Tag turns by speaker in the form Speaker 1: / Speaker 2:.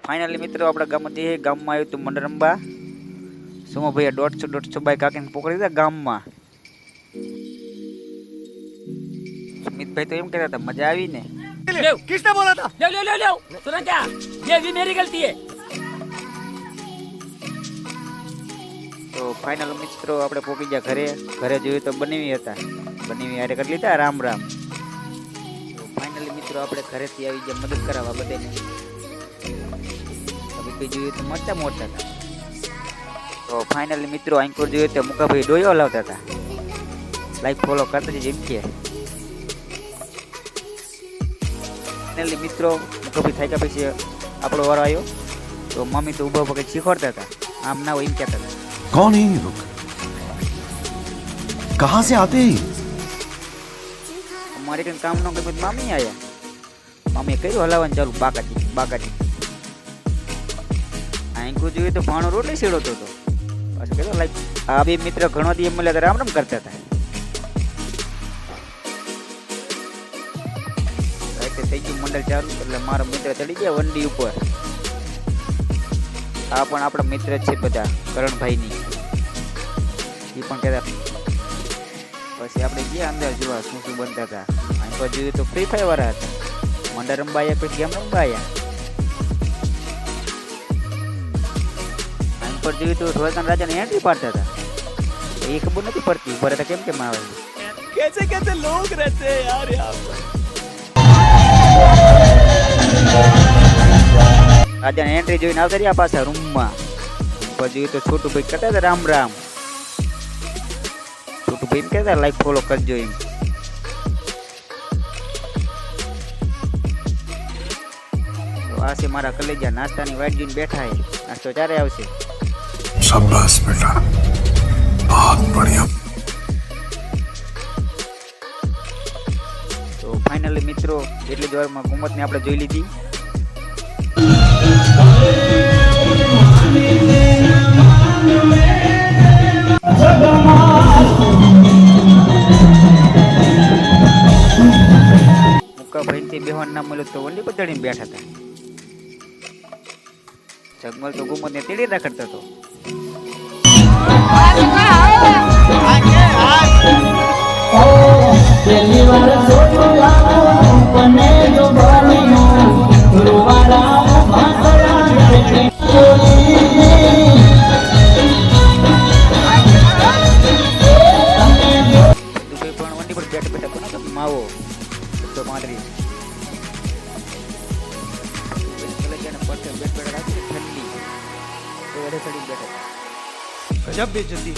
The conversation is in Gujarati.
Speaker 1: ફાઇનલી મિત્રો આપણા ગામમાંથી ગામમાં આવ્યું હતું મંડળ રમવા. સુમો ભાઈ 150 બાઈક કાકીને પકડી દીધા ગામમાં. સુમિતભાઈ તો એમ કહેતા હતા મજા આવી ને.
Speaker 2: किसने बोला था?
Speaker 3: ले सुना क्या? ये भी मेरी गलती है.
Speaker 1: તો ફાઇનલ મિત્રો આપણે પહોંચી ગયા ઘરે જોયું તો બનેવી હતા. બનેવી હારે કરી લીધા રામ રામ. તો ફાઇનલી મિત્રો આપણે ઘરેથી આવી ગયા મદદ કરાવવા બધાને. હવે જોયું તો મોટા હતા. તો ફાઇનલી મિત્રો આંકોર જોયું તો મુકાભાઈ ડોયો હલાવતા હતા. લાઈક ફોલો કરતા જેમ કે ફાઇનલી મિત્રો મુકાભાઈ થાક્યા પછી આપણો વારો આવ્યો. તો મમ્મી તો ઊભા પગે શીખવાડતા હતા, આમ ના હોય એમ કહેતા હતા.
Speaker 4: कौन है ये लोग? कहाँ से आते हैं?
Speaker 1: અમારે કઈ કામ નો કઈ મામી આયા. મમ્મી કર્યું હલાવવાનું ચાલુ બાકાજી. આંકુ જોઈએ તો ભાણો રોટલી શેડોતો હતો. પાછું કહેતો લાઈક આ બે મિત્ર ઘણો દી મળ્યા રામ રામ કરતા હતા. થઈ ગયું મંડળ ચાલુ એટલે મારો મિત્ર ચડી ગયા વંડી ઉપર. આ પણ આપણા મિત્ર છે બધા કરણભાઈની. એ પણ કહેતા પછી આપણે ગયા અંદર જોવા શું બનતા હતા. અહીં પર જોયું તો ફ્રી ફાયર વાળા હતા. મંડળ રમવા આવ્યા પછી ગેમ રમવા આવ્યા. અહીં પર જોયું તો રોહતન રાજાને એન્ટ્રી પાડતા હતા. એ ખબર નથી પડતી ભરત કેમ કેમ આવે.
Speaker 2: कैसे कैसे लोग रहते हैं यार यहाँ पर.
Speaker 1: રાજાને એન્ટ્રી જોઈને આવતા રહ્યા પાછા રૂમમાં. પછી તો છોટું ભાઈ કહેતા હતા રામ રામ. છોટું ભાઈ એમ કહેતા લાઈક ફોલો કરજો એમ. તો આ છે મારા કલેજા નાસ્તાની વાટ જોઈને બેઠા હે. નાસ્તો ચારે આવશે.
Speaker 4: शाबाश बेटा, बहुत बढ़िया.
Speaker 1: તો ફાઇનલી મિત્રો એટલી જ વારમાં ઘુમતને આપણે જોઈ લીધી. મુકાભાઈ બેહવાન ના મળ્યું તો વંડી પર ચડીને બેઠા હતા. જગમલ તો ઘુમતને તેડી રાખડતો હતો. માવો તો મારી ઠંડી તો બેઠા.
Speaker 2: गजब बेइज्जती.